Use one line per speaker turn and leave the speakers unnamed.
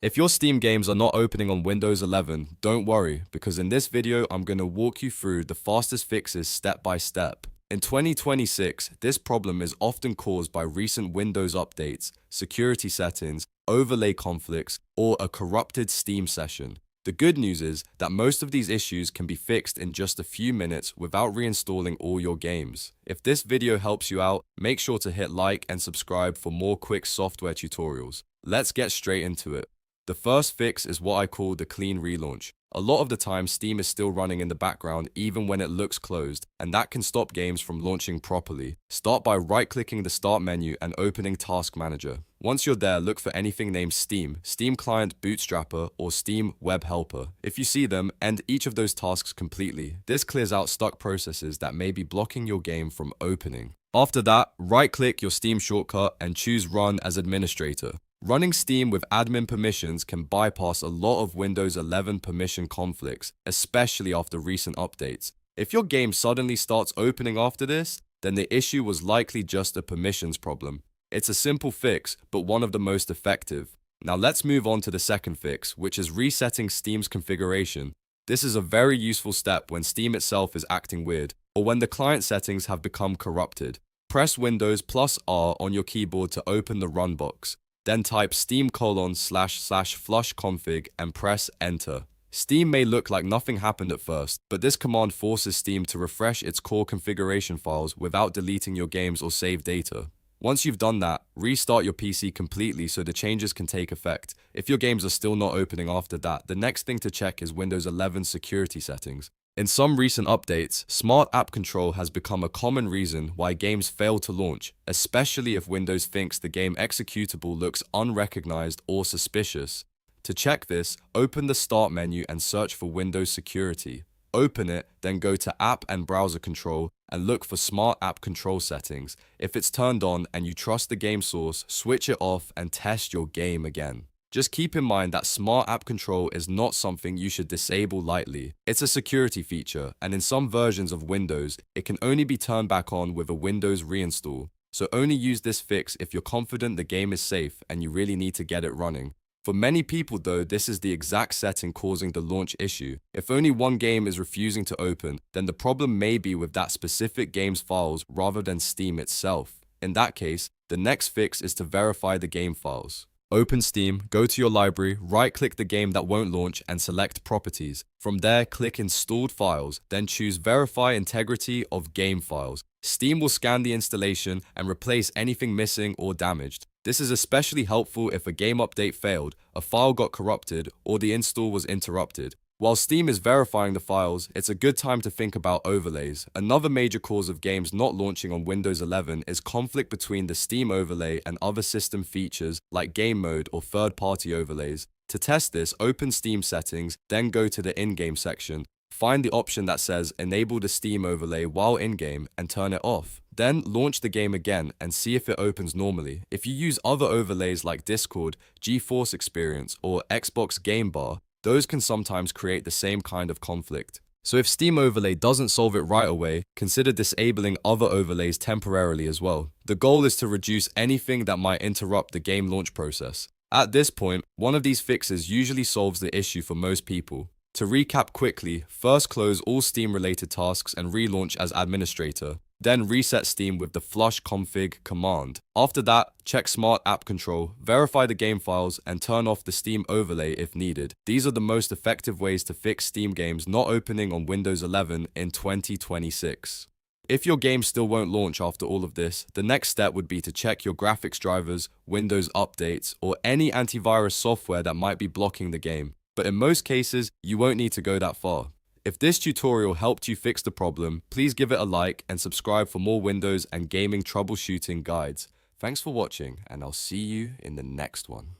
If your Steam games are not opening on Windows 11, don't worry, because in this video I'm going to walk you through the fastest fixes step by step. In 2026, this problem is often caused by recent Windows updates, security settings, overlay conflicts, or a corrupted Steam session. The good news is that most of these issues can be fixed in just a few minutes without reinstalling all your games. If this video helps you out, make sure to hit like and subscribe for more quick software tutorials. Let's get straight into it. The first fix is what I call the clean relaunch. A lot of the time, Steam is still running in the background even when it looks closed, and that can stop games from launching properly. Start by right-clicking the Start menu and opening Task Manager. Once you're there, look for anything named Steam, Steam Client Bootstrapper, or Steam Web Helper. If you see them, end each of those tasks completely. This clears out stuck processes that may be blocking your game from opening. After that, right-click your Steam shortcut and choose Run as Administrator. Running Steam with admin permissions can bypass a lot of Windows 11 permission conflicts, especially after recent updates. If your game suddenly starts opening after this, then the issue was likely just a permissions problem. It's a simple fix, but one of the most effective. Now let's move on to the second fix, which is resetting Steam's configuration. This is a very useful step when Steam itself is acting weird, or when the client settings have become corrupted. Press Windows plus R on your keyboard to open the Run box. Then type steam://flush config and press enter. Steam may look like nothing happened at first, but this command forces Steam to refresh its core configuration files without deleting your games or save data. Once you've done that, restart your PC completely so the changes can take effect. If your games are still not opening after that, the next thing to check is Windows 11 security settings. In some recent updates, Smart App Control has become a common reason why games fail to launch, especially if Windows thinks the game executable looks unrecognized or suspicious. To check this, open the Start menu and search for Windows Security. Open it, then go to App and Browser Control and look for Smart App Control settings. If it's turned on and you trust the game source, switch it off and test your game again. Just keep in mind that Smart App Control is not something you should disable lightly. It's a security feature, and in some versions of Windows, it can only be turned back on with a Windows reinstall. So only use this fix if you're confident the game is safe and you really need to get it running. For many people though, this is the exact setting causing the launch issue. If only one game is refusing to open, then the problem may be with that specific game's files rather than Steam itself. In that case, the next fix is to verify the game files. Open Steam, go to your library, right-click the game that won't launch and select Properties. From there, click Installed Files, then choose Verify Integrity of Game Files. Steam will scan the installation and replace anything missing or damaged. This is especially helpful if a game update failed, a file got corrupted, or the install was interrupted. While Steam is verifying the files, it's a good time to think about overlays. Another major cause of games not launching on Windows 11 is conflict between the Steam overlay and other system features like game mode or third-party overlays. To test this, open Steam settings, then go to the in-game section. Find the option that says Enable the Steam overlay while in-game and turn it off. Then launch the game again and see if it opens normally. If you use other overlays like Discord, GeForce Experience, or Xbox Game Bar, those can sometimes create the same kind of conflict. So if Steam Overlay doesn't solve it right away, consider disabling other overlays temporarily as well. The goal is to reduce anything that might interrupt the game launch process. At this point, one of these fixes usually solves the issue for most people. To recap quickly, first close all Steam-related tasks and relaunch as administrator. Then reset Steam with the flush config command. After that, check Smart App Control, verify the game files, and turn off the Steam overlay if needed. These are the most effective ways to fix Steam games not opening on Windows 11 in 2026. If your game still won't launch after all of this, the next step would be to check your graphics drivers, Windows updates, or any antivirus software that might be blocking the game. But in most cases, you won't need to go that far. If this tutorial helped you fix the problem, please give it a like and subscribe for more Windows and gaming troubleshooting guides. Thanks for watching, and I'll see you in the next one.